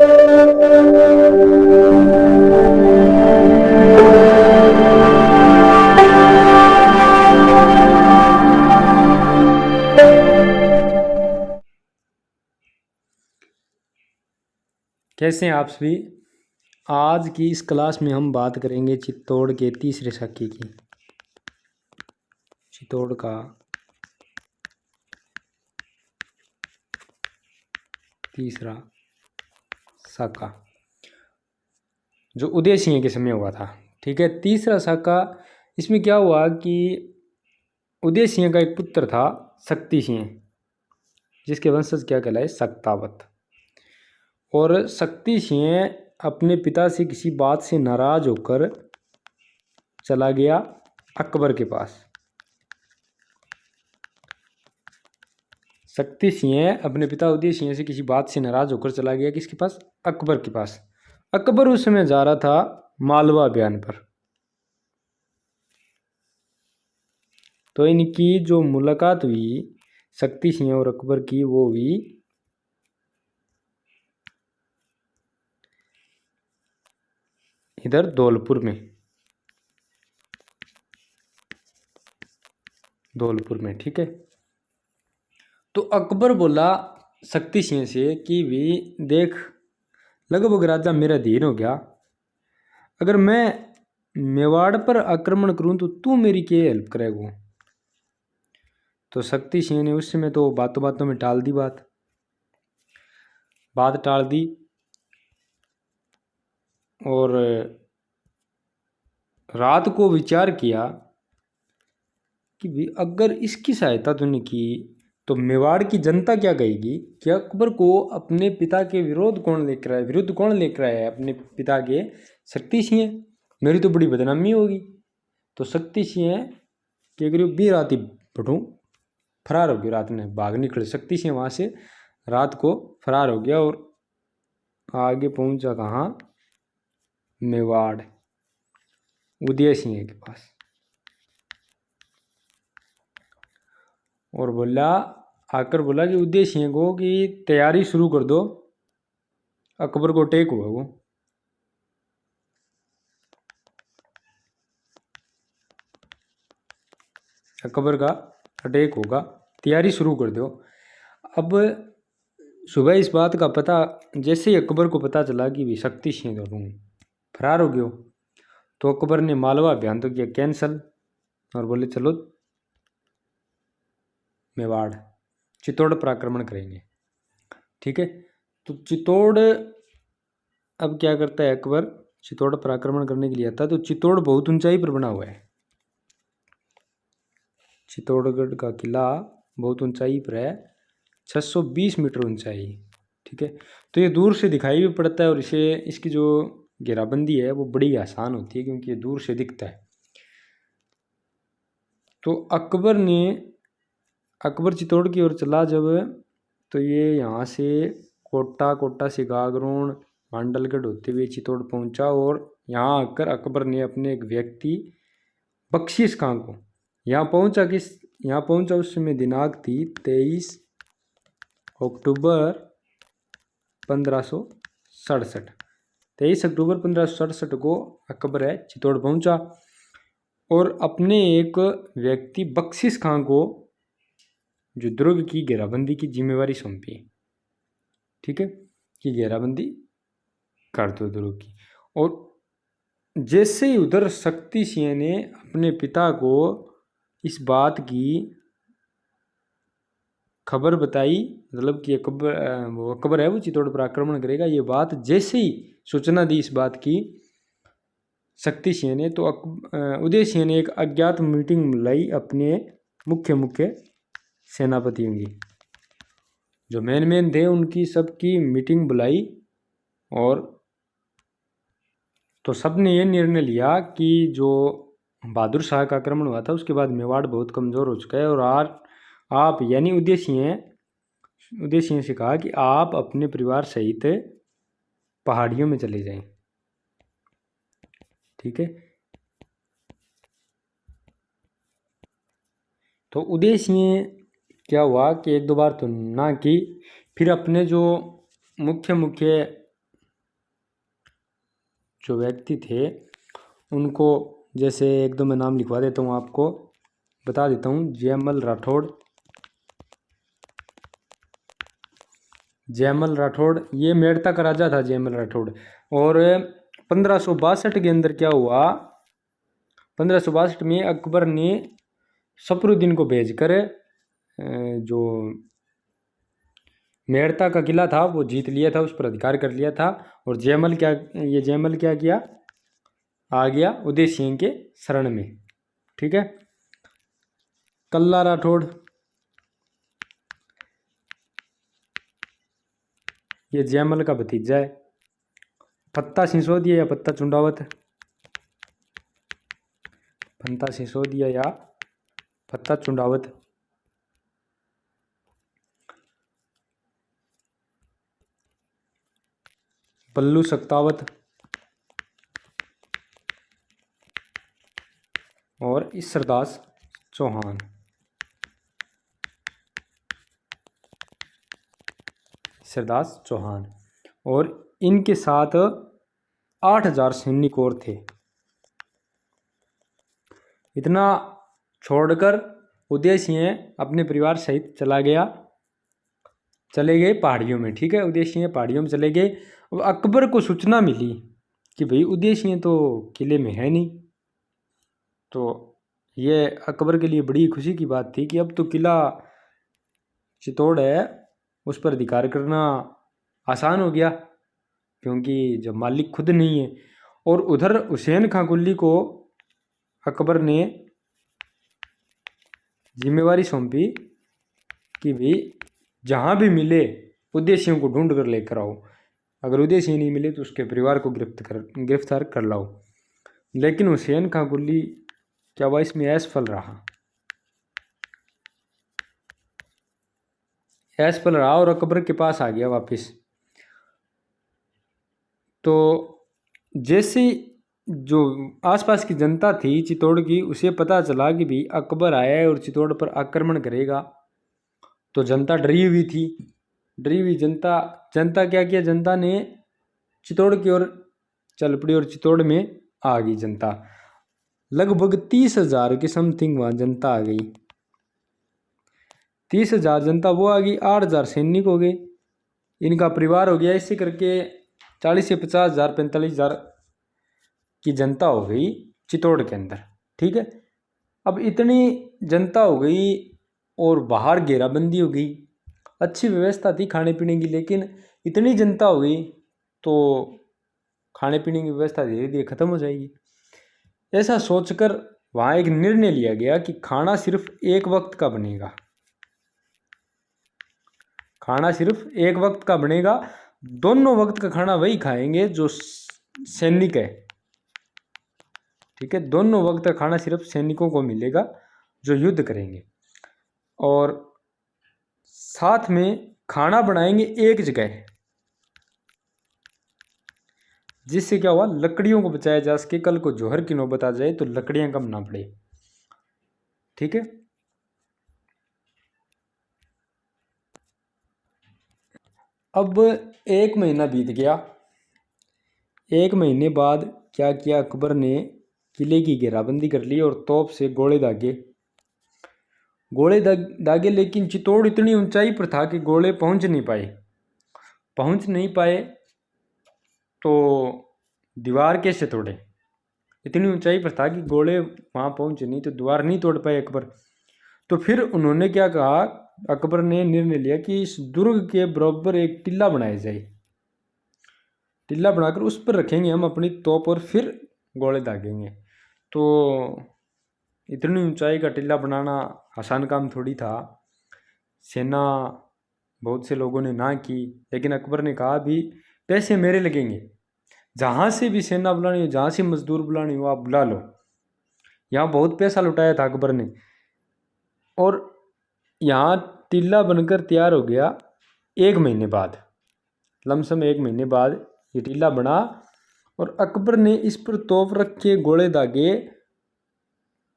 कैसे हैं आप सभी। आज की इस क्लास में हम बात करेंगे चित्तौड़ के तीसरे साके की। चित्तौड़ का तीसरा साका जो उदय सिंह के समय हुआ था। ठीक है, तीसरा साका इसमें क्या हुआ कि उदय सिंह का एक पुत्र था शक्ति सिंह, जिसके वंशज क्या कहलाए, सक्तावत। और शक्ति सिंह अपने पिता से किसी बात से नाराज होकर चला गया अकबर के पास। शक्ति सिंह अपने पिता उदय सिंह से किसी बात से नाराज होकर चला गया किसके पास, अकबर के पास। अकबर उस समय जा रहा था मालवा अभियान पर। तो इनकी जो मुलाकात हुई शक्ति सिंह और अकबर की, वो हुई इधर धौलपुर में। ठीक है, तो अकबर बोला शक्ति सिंह से कि भी देख, लगभग राजा मेरा धीर हो गया, अगर मैं मेवाड़ पर आक्रमण करूं तो तू मेरी क्या हेल्प करेगा। तो शक्ति सिंह ने उस समय तो बातों बातों में टाल दी, बात टाल दी और रात को विचार किया कि भी अगर इसकी सहायता तूने की तो मेवाड़ की जनता क्या कहेगी कि अकबर को अपने पिता के विरुद्ध कौन लेकर आया, अपने पिता के शक्ति सिंह, मेरी तो बड़ी बदनामी होगी। तो शक्ति सिंह क्या करियो, बी रात ही बटू फरार हो गया, रात में भाग निकले। शक्ति सिंह वहाँ से रात को फरार हो गया और आगे पहुंचा कहाँ, मेवाड़ उदय सिंह के पास। और आकर बोला कि उदय सिंह को कि तैयारी शुरू कर दो, अकबर को अटैक हुआ, वो अकबर का अटैक होगा, तैयारी शुरू कर दो। अब सुबह इस बात का पता जैसे ही अकबर को पता चला कि शक्ति सिंह तो फरार हो गया, तो अकबर ने मालवा अभियान तो किया कैंसल और बोले चलो मेवाड़ चित्तौड़ पर आक्रमण करेंगे। ठीक है, तो चित्तौड़ अब क्या करता है अकबर, चित्तौड़ पर आक्रमण करने के लिए आता है। तो चित्तौड़ बहुत ऊंचाई पर बना हुआ है, चित्तौड़गढ़ का किला बहुत ऊंचाई पर है, 620 मीटर ऊंचाई। ठीक है, तो ये दूर से दिखाई भी पड़ता है और इसकी जो घेराबंदी है वो बड़ी आसान होती है क्योंकि ये दूर से दिखता है। तो अकबर चित्तौड़ की ओर चला जब, तो ये यहाँ से कोटा से गागरोन मांडलगढ़ होते हुए चित्तौड़ पहुंचा। और यहाँ आकर अकबर ने अपने एक व्यक्ति बख्शीश खां को, यहाँ पहुंचा उस समय दिनांक थी 23 अक्टूबर 1567। 23 अक्टूबर 1567 को अकबर है चित्तौड़ पहुंचा और अपने एक व्यक्ति बख्शीश खां को जो दुर्ग की घेराबंदी की जिम्मेवारी सौंपी। ठीक है, कि घेराबंदी कर दो दुर्ग की। और जैसे ही उधर शक्ति सिंह ने अपने पिता को इस बात की खबर बताई, मतलब कि अकबर है वो चित्तौड़ पर आक्रमण करेगा, ये बात जैसे ही सूचना दी इस बात की शक्ति सिंह ने, तो उदय सिंह ने एक अज्ञात मीटिंग बुलाई अपने मुख्य सेनापतियों की, जो मेन थे उनकी सबकी मीटिंग बुलाई। और तो सब ने ये निर्णय लिया कि जो बहादुर शाह का आक्रमण हुआ था उसके बाद मेवाड़ बहुत कमज़ोर हो चुका है और आप यानी उदय सिंह से कहा कि आप अपने परिवार सहित पहाड़ियों में चले जाएं। ठीक है, तो उदय सिंह क्या हुआ कि एक दो बार तो ना की, फिर अपने जो मुख्य जो व्यक्ति थे उनको, जैसे एक दो मैं नाम लिखवा देता हूँ, आपको बता देता हूँ। जयमल राठौड़, जयमल राठौड़ ये मेड़ता का राजा था जयमल राठौड़। और 1562 के अंदर क्या हुआ, 1562 में अकबर ने सफरुद्दीन को भेजकर जो मेड़ता का किला था वो जीत लिया था, उस पर अधिकार कर लिया था। और जयमल क्या किया, आ गया उदय सिंह के शरण में। ठीक है। कल्ला राठौड़, ये जयमल का भतीजा है। फत्ता सिसोदिया या फत्ता चुंडावत, फत्ता सिसोदिया या फत्ता चुंडावत। पल्लू सक्तावत और ईश्वरदास चौहान। ईश्वरदास चौहान। और इनके साथ 8000 सैनिक और थे। इतना छोड़कर उदय सिंह अपने परिवार सहित चले गए पहाड़ियों में। ठीक है, उदय सिंह पहाड़ियों में चले गए। अब अकबर को सूचना मिली कि भाई उदय सिंह तो किले में है नहीं। तो ये अकबर के लिए बड़ी खुशी की बात थी कि अब तो किला चित्तौड़ है, उस पर अधिकार करना आसान हो गया, क्योंकि जब मालिक खुद नहीं है। और उधर हुसैन खां कुली को अकबर ने जिम्मेवारी सौंपी कि भाई जहाँ भी मिले उदय सिंह को ढूंढ कर लेकर आओ, अगर उदय सिंह नहीं मिले तो उसके परिवार को गिरफ्तार कर लाओ। लेकिन हुसैन खां कुली क्या हुआ, इसमें असफल रहा और अकबर के पास आ गया वापस। तो जैसे जो आसपास की जनता थी चित्तौड़ की, उसे पता चला कि भाई अकबर आया है और चित्तौड़ पर आक्रमण करेगा, तो जनता डरी हुई थी। डरी हुई जनता क्या किया, जनता ने चित्तौड़ की ओर चल पड़ी और चित्तौड़ में आ गई जनता। लगभग 30,000 के समथिंग वहाँ जनता आ गई। 30,000 जनता वो आ गई, 8,000 सैनिक हो गए, इनका परिवार हो गया। इससे करके 40 से 50,000 45,000 की जनता हो गई चित्तौड़ के अंदर। ठीक है। अब इतनी जनता हो गई और बाहर घेराबंदी हो गई। अच्छी व्यवस्था थी खाने पीने की, लेकिन इतनी जनता हो गई तो खाने पीने की व्यवस्था धीरे धीरे खत्म हो जाएगी। ऐसा सोचकर वहाँ एक निर्णय लिया गया कि खाना सिर्फ एक वक्त का बनेगा। खाना सिर्फ एक वक्त का बनेगा, दोनों वक्त का खाना वही खाएंगे जो सैनिक है। ठीक है, दोनों वक्त का खाना सिर्फ सैनिकों को मिलेगा जो युद्ध करेंगे। और साथ में खाना बनाएंगे एक जगह, जिससे क्या हुआ, लकड़ियों को बचाया जा सके। कल को जोहर की नौबत आ जाए तो लकड़ियां कम ना पड़े। ठीक है। अब 1 महीना बीत गया। 1 महीने बाद क्या किया, अकबर ने किले की घेराबंदी कर ली और तोप से गोले दागे। लेकिन चित्तौड़ इतनी ऊंचाई पर था कि गोले पहुंच नहीं पाए। तो दीवार कैसे तोड़े, इतनी ऊंचाई पर था कि गोले वहां पहुंचे नहीं, तो दीवार नहीं तोड़ पाए अकबर। तो फिर उन्होंने क्या कहा, अकबर ने निर्णय लिया कि इस दुर्ग के बराबर एक टिल्ला बनाया जाए। टिल्ला बनाकर उस पर रखेंगे हम अपनी तोप और फिर गोले दागेंगे। तो इतनी ऊंचाई का टिल्ला बनाना आसान काम थोड़ी था। सेना बहुत से लोगों ने ना की, लेकिन अकबर ने कहा भी पैसे मेरे लगेंगे, जहाँ से भी सेना बुलानी हो, जहाँ से मजदूर बुलानी हो आप बुला लो। यहाँ बहुत पैसा लुटाया था अकबर ने। और यहाँ टिल्ला बनकर तैयार हो गया 1 महीने बाद, लमसम 1 महीने बाद ये टिल्ला बना। और अकबर ने इस पर तोप रख के गोले दागे,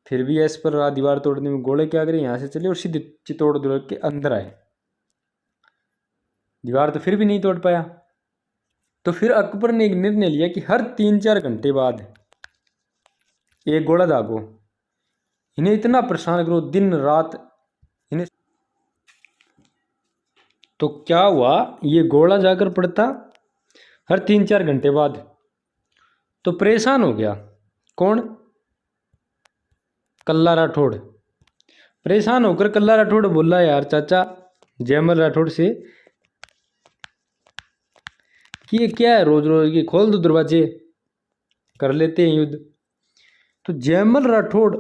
फिर भी इस पर दीवार तोड़ने में गोले क्या करे, यहाँ से चले और सीधे चित्तौड़ दुर्ग के अंदर आए। दीवार तो फिर भी नहीं तोड़ पाया। तो फिर अकबर ने एक निर्णय लिया कि हर 3-4 घंटे बाद एक घोड़ा दागो, इन्हें इतना परेशान करो दिन रात इन्हें। तो क्या हुआ, ये घोड़ा जाकर पड़ता हर 3-4 घंटे बाद। तो परेशान हो गया कौन, कल्ला राठौड़। परेशान होकर कल्ला राठौड़ बोला, यार चाचा जयमल राठौड़ से कि ये क्या है रोज रोज की, खोल दो दरवाजे, कर लेते हैं युद्ध। तो जयमल राठौड़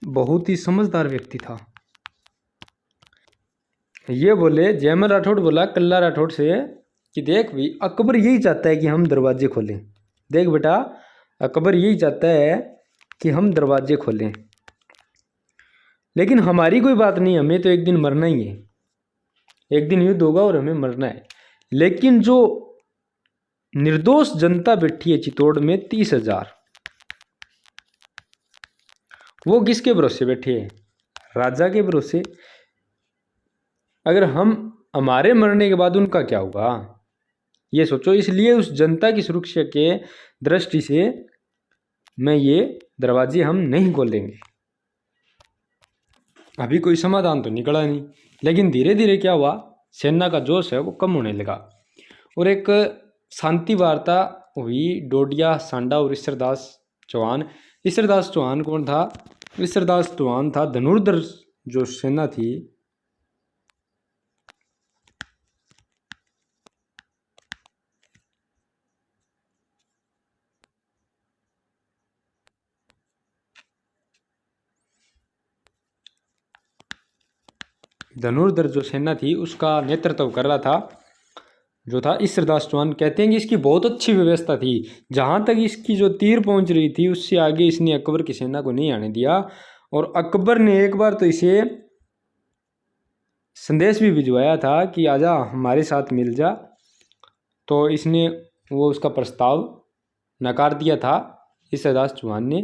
बहुत ही समझदार व्यक्ति था। ये बोले, जयमल राठौड़ बोला कल्ला राठौड़ से कि देख भाई, अकबर यही चाहता है कि हम दरवाजे खोलें। देख बेटा, अकबर यही चाहता है कि हम दरवाजे खोलें, लेकिन हमारी कोई बात नहीं, हमें तो एक दिन मरना ही है, एक दिन युद्ध होगा और हमें मरना है। लेकिन जो निर्दोष जनता बैठी है चित्तौड़ में 30,000, वो किसके भरोसे बैठे हैं, राजा के भरोसे। अगर हम हमारे मरने के बाद उनका क्या होगा, ये सोचो। इसलिए उस जनता की सुरक्षा के दृष्टि से मैं ये दरवाजे हम नहीं खोलेंगे। अभी कोई समाधान तो निकला नहीं, लेकिन धीरे धीरे क्या हुआ, सेना का जोश है वो कम होने लगा और एक शांति वार्ता हुई डोडिया सांडा और ईश्वरदास चौहान। ईश्वरदास चौहान कौन था, ईश्वरदास चौहान था धनुर्धर जो सेना थी, धनुर्धर जो सेना थी उसका नेतृत्व कर रहा था, जो था ईश्वरदास चौहान। कहते हैं कि इसकी बहुत अच्छी व्यवस्था थी, जहाँ तक इसकी जो तीर पहुँच रही थी उससे आगे इसने अकबर की सेना को नहीं आने दिया। और अकबर ने एक बार तो इसे संदेश भी भिजवाया था कि आजा हमारे साथ मिल जा, तो इसने वो उसका प्रस्ताव नकार दिया था ईश्वरदास चौहान ने।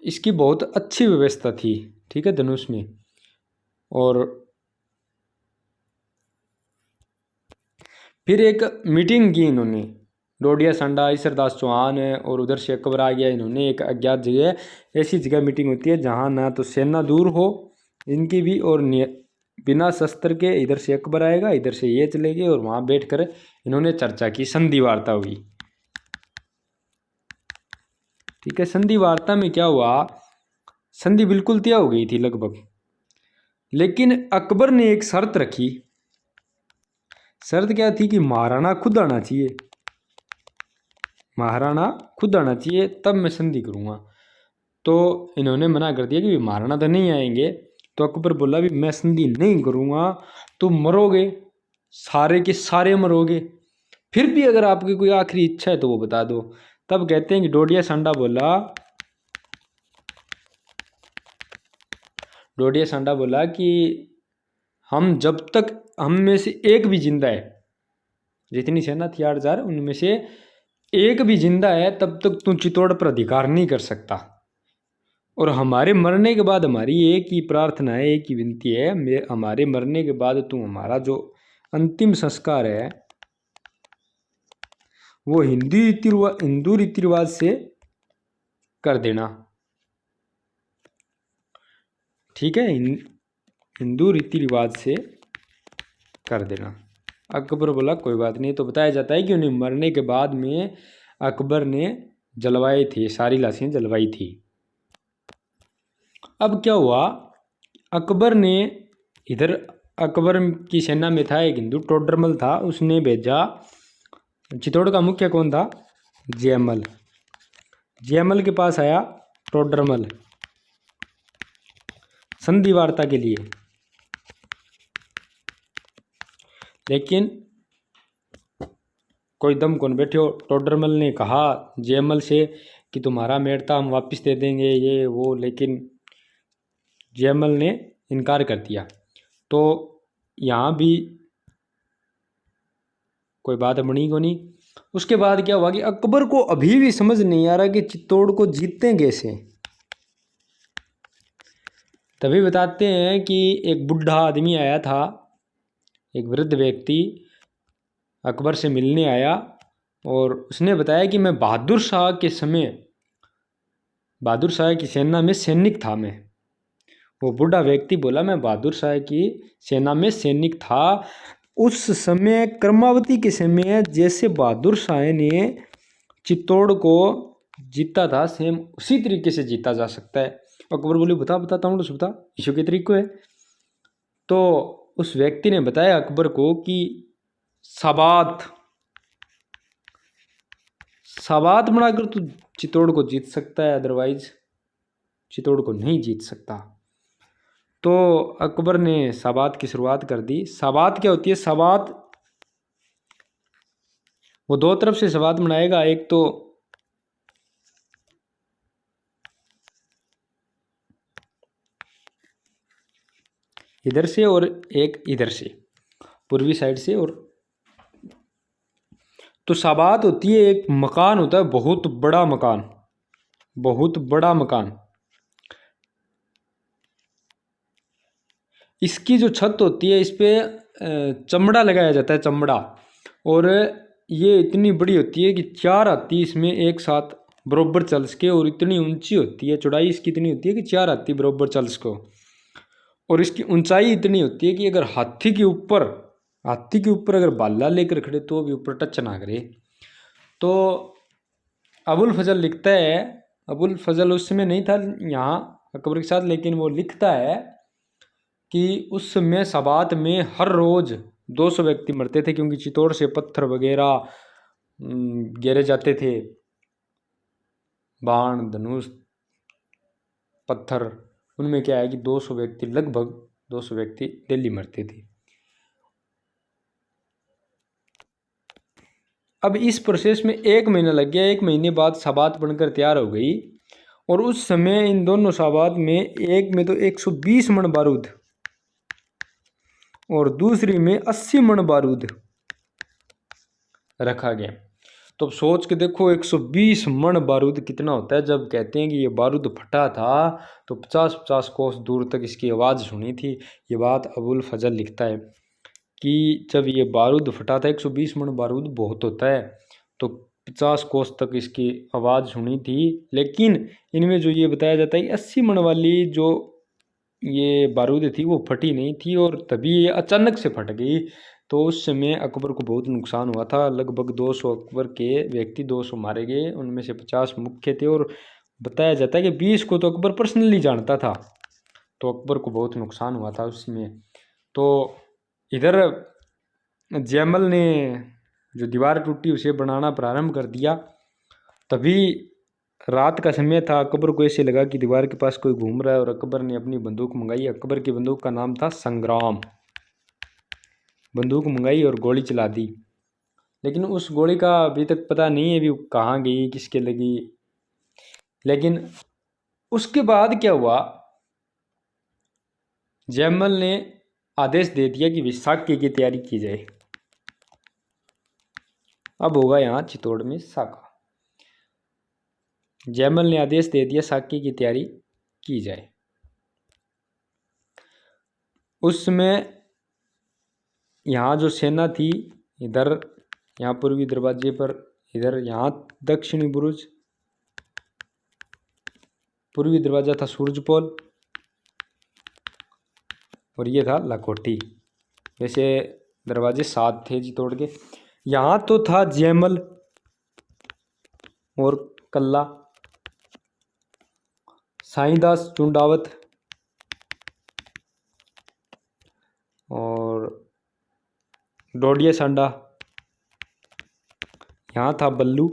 इसकी बहुत अच्छी व्यवस्था थी, ठीक है, धनुष में। और फिर एक मीटिंग की इन्होंने, डोडिया सांडा ईश्वरदास चौहान है और उधर से अकबर आ गया। इन्होंने एक अज्ञात जगह, ऐसी जगह मीटिंग होती है जहाँ ना तो सेना दूर हो इनकी भी, और बिना शस्त्र के इधर से अकबर आएगा, इधर से ये चलेंगे, और वहाँ बैठकर इन्होंने चर्चा की, संधि वार्ता हुई। ठीक है, संधि वार्ता में क्या हुआ, संधि बिल्कुल तय हो गई थी लगभग, लेकिन अकबर ने एक शर्त रखी। शर्त क्या थी कि महाराणा खुद आना चाहिए, महाराणा खुद आना चाहिए तब मैं संधि करूँगा। तो इन्होंने मना कर दिया कि महाराणा तो नहीं आएंगे। तो अकबर बोला भी मैं संधि नहीं करूँगा, तुम मरोगे, सारे के सारे मरोगे, फिर भी अगर आपकी कोई आखिरी इच्छा है तो वो बता दो। तब कहते हैं कि डोडिया सांडा बोला, डोडिया सांडा बोला कि हम जब तक हम में से एक भी जिंदा है, जितनी सेना थी 8,000 उनमें से एक भी जिंदा है, तब तक तू चित्तौड़ पर अधिकार नहीं कर सकता। और हमारे मरने के बाद हमारी एक ही प्रार्थना है, एक ही विनती है, हमारे मरने के बाद तू हमारा जो अंतिम संस्कार है वो हिंदू रीति रिवाज से कर देना, ठीक है, हिंदू रीति रिवाज से कर देना। अकबर बोला कोई बात नहीं। तो बताया जाता है कि उन्हें मरने के बाद में अकबर ने जलवाई थी, सारी लाशें जलवाई थी। अब क्या हुआ, अकबर ने इधर, अकबर की सेना में था एक हिंदू टोडरमल था, उसने भेजा, चित्तौड़ का मुख्य कौन था, जयमल। जयमल के पास आया टोडरमल संधि वार्ता के लिए, लेकिन कोई दम कौन बैठे हो। टोडरमल ने कहा जयमल से कि तुम्हारा मेड़ता हम वापस दे देंगे ये वो, लेकिन जयमल ने इनकार कर दिया। तो यहाँ भी कोई बात बनी को नहीं। उसके बाद क्या हुआ कि अकबर को अभी भी समझ नहीं आ रहा कि चित्तौड़ को जीतते कैसे। तभी बताते हैं कि एक बुढ़ा आदमी आया था, एक वृद्ध व्यक्ति अकबर से मिलने आया और उसने बताया कि मैं बहादुर शाह के समय, बहादुर शाह की सेना में सैनिक था मैं। वो बूढ़ा व्यक्ति बोला मैं बहादुर शाह की सेना में सैनिक था। उस समय कर्मावती के समय जैसे बहादुर शाह ने चित्तौड़ को जीता था, सेम उसी तरीके से जीता जा सकता है। अकबर बोले बताता हूँ, तो बता इशू के तरीके है। तो उस व्यक्ति ने बताया अकबर को कि साबात बनाकर तू चित्तौड़ को जीत सकता है, अदरवाइज चित्तौड़ को नहीं जीत सकता। तो अकबर ने साबात की शुरुआत कर दी। साबात क्या होती है? साबात वो दो तरफ से साबात बनाएगा, एक तो इधर से और एक इधर से, पूर्वी साइड से। और तो साबात होती है, एक मकान होता है, बहुत बड़ा मकान, बहुत बड़ा मकान। इसकी जो छत होती है इस पे चमड़ा लगाया जाता है, चमड़ा। और ये इतनी बड़ी होती है कि 4 हाथी इसमें एक साथ बरोबर चल सके। और इतनी ऊंची होती है, चौड़ाई इसकी इतनी होती है कि 4 हाथी बरोबर चल सको। और इसकी ऊंचाई इतनी होती है कि अगर हाथी के ऊपर अगर बाला लेकर खड़े तो भी ऊपर टच ना करे। तो अबुल फजल लिखता है, अबुल फजल उस समय नहीं था यहाँ अकबर के साथ, लेकिन वो लिखता है कि उस समय साबात में हर रोज 200 व्यक्ति मरते थे, क्योंकि चित्तौड़ से पत्थर वगैरह गिरे जाते थे, बाण धनुष पत्थर। उनमें क्या है कि 200 व्यक्ति, लगभग 200 व्यक्ति डेली मरते थे। अब इस प्रोसेस में 1 महीना लग गया। 1 महीने बाद साबात बनकर तैयार हो गई। और उस समय इन दोनों साबात में, एक में तो 120 मन बारूद और दूसरी में 80 मन बारूद रखा गया। तो अब सोच के देखो 120 मन बारूद कितना होता है। जब कहते हैं कि ये बारूद फटा था तो 50-50 कोस दूर तक इसकी आवाज़ सुनी थी। ये बात अबुल फजल लिखता है कि जब ये बारूद फटा था, 120 मन बारूद बहुत होता है, तो 50 कोस तक इसकी आवाज़ सुनी थी। लेकिन इनमें जो ये बताया जाता है कि 80 मन वाली जो ये बारूद थी वो फटी नहीं थी, और तभी ये अचानक से फट गई। तो उस समय अकबर को बहुत नुकसान हुआ था। लगभग 200 अकबर के व्यक्ति 200 मारे गए, उनमें से 50 मुख्य थे। और बताया जाता है कि 20 को तो अकबर पर्सनली जानता था। तो अकबर को बहुत नुकसान हुआ था उसमें। तो इधर जयमल ने जो दीवार टूटी उसे बनाना प्रारंभ कर दिया। तभी रात का समय था। अकबर को ऐसे लगा कि दीवार के पास कोई घूम रहा है, और अकबर ने अपनी बंदूक मंगाई। अकबर की बंदूक का नाम था संग्राम। बंदूक मंगाई और गोली चला दी। लेकिन उस गोली का अभी तक पता नहीं है अभी कहाँ गई, किसके लगी। लेकिन उसके बाद क्या हुआ, जयमल ने आदेश दे दिया कि विसाखी की तैयारी की जाए। अब होगा यहाँ चित्तौड़ में साका। जयमल ने आदेश दे दिया साकी की तैयारी की जाए। उस समय यहाँ जो सेना थी, इधर यहाँ पूर्वी दरवाजे पर, इधर यहाँ दक्षिणी बुरुज, पूर्वी दरवाजा था सूरजपोल, और ये था लखोटी। वैसे दरवाजे 7 थे जी तोड़ के। यहाँ तो था जयमल और कल्ला, साईदास चुंडावत और डोडिया सांडा। यहाँ था बल्लू।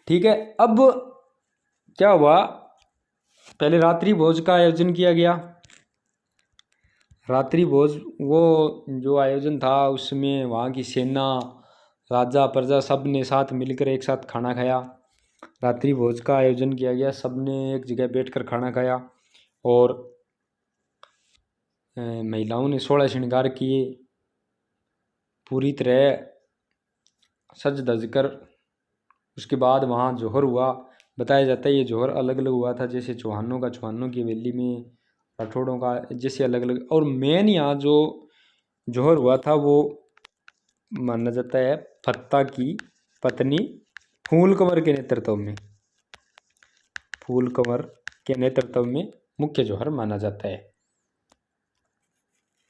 ठीक है। अब क्या हुआ, पहले रात्रि भोज का आयोजन किया गया। रात्रि भोज वो जो आयोजन था उसमें वहाँ की सेना, राजा प्रजा सब ने साथ मिलकर एक साथ खाना खाया। रात्रि भोज का आयोजन किया गया, सब ने एक जगह बैठकर खाना खाया। और महिलाओं ने 16 श्रृंगार किए, पूरी तरह सज धज कर। उसके बाद वहाँ जोहर हुआ। बताया जाता है ये जोहर अलग अलग हुआ था, जैसे चौहानों का चौहानों की हवेली में, राठौड़ों का जैसे अलग अलग। और मेन यहाँ जो जोहर हुआ था वो माना जाता है फत्ता की पत्नी फूल कंवर के नेतृत्व में, फूल कंवर के नेतृत्व में मुख्य जौहर माना जाता है।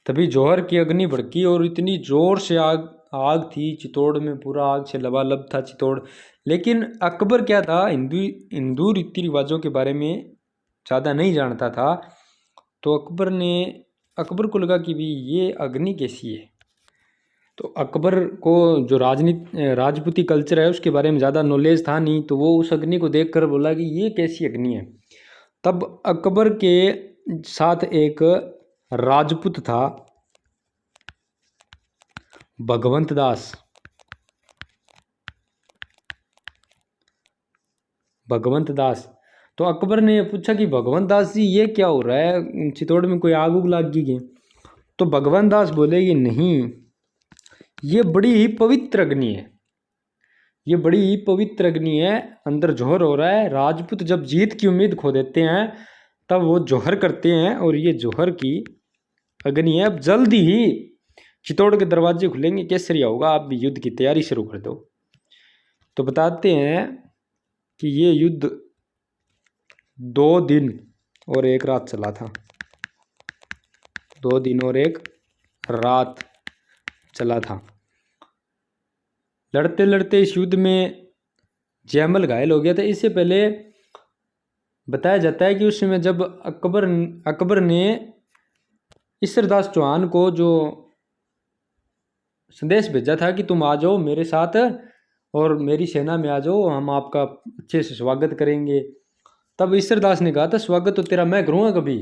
तभी जौहर की अग्नि भड़की और इतनी जोर से आग थी चित्तौड़ में, पूरा आग से लबालब था चित्तौड़। लेकिन अकबर क्या था, हिंदू रीति रिवाजों के बारे में ज़्यादा नहीं जानता था। तो अकबर को लगा कि भी ये अग्नि कैसी है। तो अकबर को जो राजपूती कल्चर है उसके बारे में ज़्यादा नॉलेज था नहीं, तो वो उस अग्नि को देखकर बोला कि ये कैसी अग्नि है। तब अकबर के साथ एक राजपूत था भगवंत दास। तो अकबर ने पूछा कि भगवंत दास जी ये क्या हो रहा है, चित्तौड़ में कोई आग उग लग गई? तो भगवंत दास बोले कि नहीं, ये बड़ी ही पवित्र अग्नि है, ये बड़ी ही पवित्र अग्नि है, अंदर जौहर हो रहा है। राजपूत जब जीत की उम्मीद खो देते हैं तब वो जौहर करते हैं, और ये जौहर की अग्नि है। अब जल्दी ही चित्तौड़ के दरवाजे खुलेंगे, केसरिया होगा, आप भी युद्ध की तैयारी शुरू कर दो। तो बताते हैं कि ये युद्ध 2 दिन और 1 रात चला था। 2 दिन और 1 रात चला था। लड़ते लड़ते इस युद्ध में जयमल घायल हो गया था। इससे पहले बताया जाता है कि उस समय जब अकबर ने ईसरदास चौहान को जो संदेश भेजा था कि तुम आ जाओ मेरे साथ और मेरी सेना में आ जाओ, हम आपका अच्छे से स्वागत करेंगे। तब ईसरदास ने कहा था स्वागत तो तेरा मैं करूँगा कभी।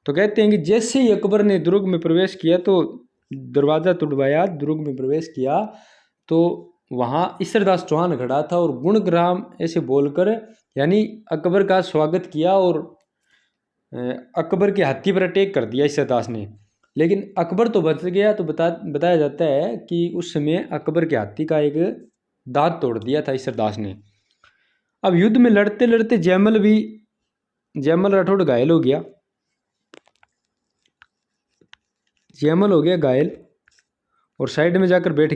तो कहते हैं कि जैसे ही अकबर ने दुर्ग में प्रवेश किया तो दरवाज़ा तुड़वाया, दुर्ग में प्रवेश किया तो वहाँ ईसरदास चौहान खड़ा था और गुणग्राम ऐसे बोलकर यानी अकबर का स्वागत किया, और अकबर के हाथी पर अटैक कर दिया ईसरदास ने। लेकिन अकबर तो बच गया। तो बताया जाता है कि उस समय अकबर के हाथी का एक दांत तोड़ दिया था ईसरदास ने। अब युद्ध में लड़ते लड़ते जयमल राठौड़ घायल हो गया। जयमल हो गया घायल और साइड में जाकर बैठ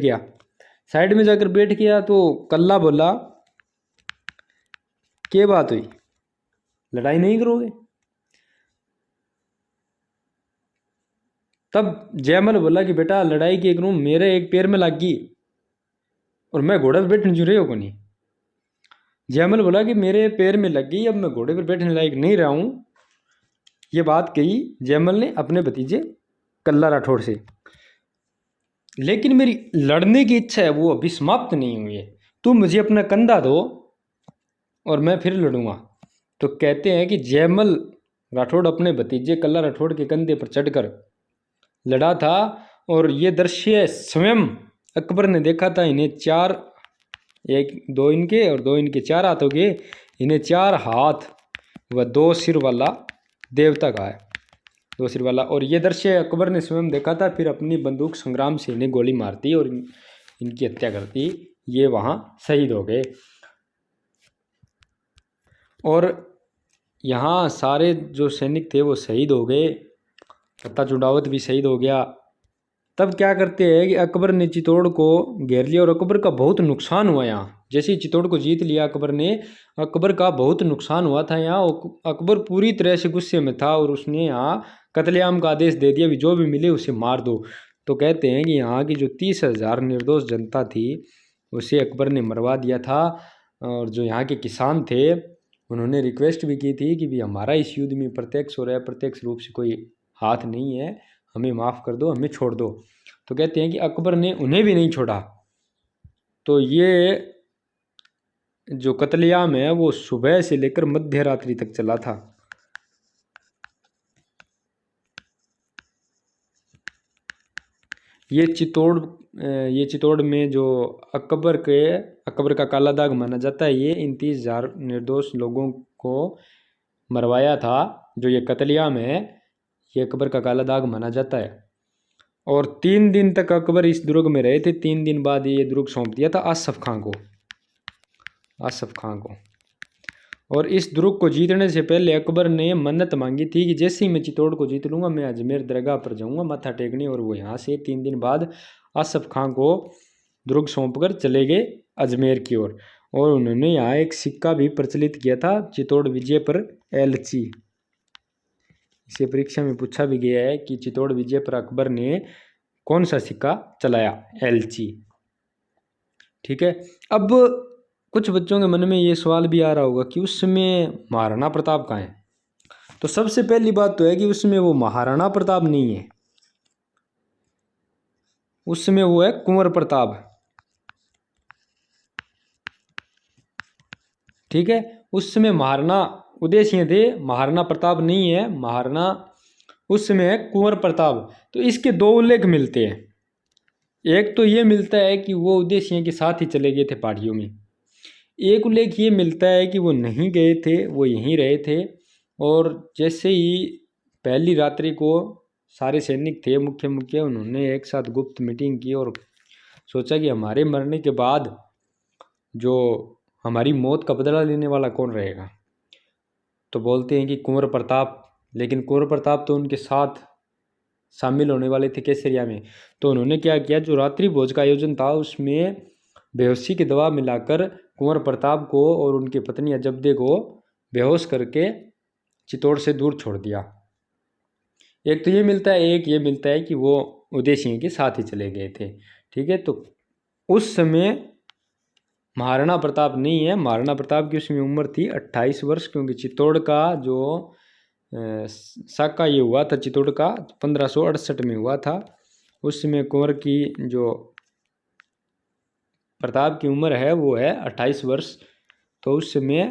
गया। तो कल्ला बोला, क्या बात हुई, लड़ाई नहीं करोगे? तब जयमल बोला कि बेटा लड़ाई की करूँ, मेरे एक पैर में लग गई और मैं घोड़े पर बैठने जो रहे हो को नहीं। जयमल बोला कि मेरे पैर में लग गई, अब मैं घोड़े पर बैठने लायक नहीं रहा हूँ। ये बात कही जयमल ने अपने भतीजे कल्ला राठौड़ से। लेकिन मेरी लड़ने की इच्छा है वो अभी समाप्त नहीं हुई है, तुम मुझे अपना कंधा दो और मैं फिर लड़ूंगा। तो कहते हैं कि जयमल राठौड़ अपने भतीजे कल्ला राठौड़ के कंधे पर चढ़कर लड़ा था, और ये दृश्य स्वयं अकबर ने देखा था। इन्हें 4, 1 2 इनके और 2 इनके 4 हाथ हो गए, इन्हें 4 हाथ व 2 सिर वाला देवता का है, 2 सिर वाला। और ये दृश्य अकबर ने स्वयं देखा था। फिर अपनी बंदूक संग्राम से इन्हें गोली मारती और इनकी हत्या करती। ये वहाँ शहीद हो गए और यहाँ सारे जो सैनिक थे वो शहीद हो गए। फत्ता चुंडावत भी शहीद हो गया। तब क्या करते हैं कि अकबर ने चित्तौड़ को घेर लिया और अकबर का बहुत नुकसान हुआ। यहाँ जैसे ही चित्तौड़ को जीत लिया अकबर ने, अकबर का बहुत नुकसान हुआ था यहाँ। अकबर पूरी तरह से गुस्से में था और उसने यहाँ कत्लेआम का आदेश दे दिया, भी जो भी मिले उसे मार दो। तो कहते हैं कि यहाँ की जो 30,000 निर्दोष जनता थी उसे अकबर ने मरवा दिया था। और जो यहाँ के किसान थे उन्होंने रिक्वेस्ट भी की थी कि भी हमारा इस युद्ध में प्रत्यक्ष और अप्रत्यक्ष रूप से कोई हाथ नहीं है, हमें माफ़ कर दो, हमें छोड़ दो। तो कहते हैं कि अकबर ने उन्हें भी नहीं छोड़ा। तो ये जो कत्लेआम है वो सुबह से लेकर मध्य रात्रि तक चला था। ये चित्तौड़ में जो अकबर का काला दाग माना जाता है, ये इन 30,000 निर्दोष लोगों को मरवाया था। जो ये कत्लेआम है ये अकबर का काला दाग माना जाता है। और 3 दिन तक अकबर इस दुर्ग में रहे थे। 3 दिन बाद ये दुर्ग सौंप दिया था आसफ खां को। और इस दुर्ग को जीतने से पहले अकबर ने मन्नत मांगी थी कि जैसे ही मैं चित्तौड़ को जीत लूँगा मैं अजमेर दरगाह पर जाऊँगा माथा टेकने, और वो यहाँ से 3 दिन बाद आसफ खां को दुर्ग सौंपकर चले गए अजमेर की ओर। और उन्होंने यहाँ एक सिक्का भी प्रचलित किया था चित्तौड़ विजय पर एलची। इसे परीक्षा में पूछा भी गया है कि चित्तौड़ विजय पर अकबर ने कौन सा सिक्का चलाया, एलची। ठीक है। अब कुछ बच्चों के मन में ये सवाल भी आ रहा होगा कि उस समय महाराणा प्रताप कहाँ है। तो सबसे पहली बात तो है कि उसमें वो महाराणा प्रताप नहीं है, उस समय वो है कुंवर प्रताप। ठीक है। उस समय महाराणा उदय सिंह थे, महाराणा प्रताप नहीं है। महाराणा उस समय है कुंवर प्रताप। तो इसके दो उल्लेख मिलते हैं। एक तो ये मिलता है कि वो उदय सिंह के साथ ही चले गए थे पहाड़ियों में। एक उल्लेख ये मिलता है कि वो नहीं गए थे, वो यहीं रहे थे। और जैसे ही पहली रात्रि को सारे सैनिक थे मुख्य, उन्होंने एक साथ गुप्त मीटिंग की और सोचा कि हमारे मरने के बाद जो हमारी मौत का बदला लेने वाला कौन रहेगा। तो बोलते हैं कि कुंवर प्रताप। लेकिन कुंवर प्रताप तो उनके साथ शामिल होने वाले थे केसरिया में। तो उन्होंने क्या किया, जो रात्रि भोज का आयोजन था उसमें बेहोशी की दवा मिलाकर कुंवर प्रताप को और उनकी पत्नी अजब्दे को बेहोश करके चित्तौड़ से दूर छोड़ दिया। एक तो ये मिलता है, एक ये मिलता है कि वो उदय सिंह के साथ ही चले गए थे। ठीक है। तो उस समय महाराणा प्रताप नहीं है। महाराणा प्रताप की उसमें उम्र थी 28 वर्ष, क्योंकि चित्तौड़ का जो साका ये हुआ था, चित्तौड़ का 1568 में हुआ था। उस समय कुंवर की जो प्रताप की उम्र है वो है 28 वर्ष। तो उस समय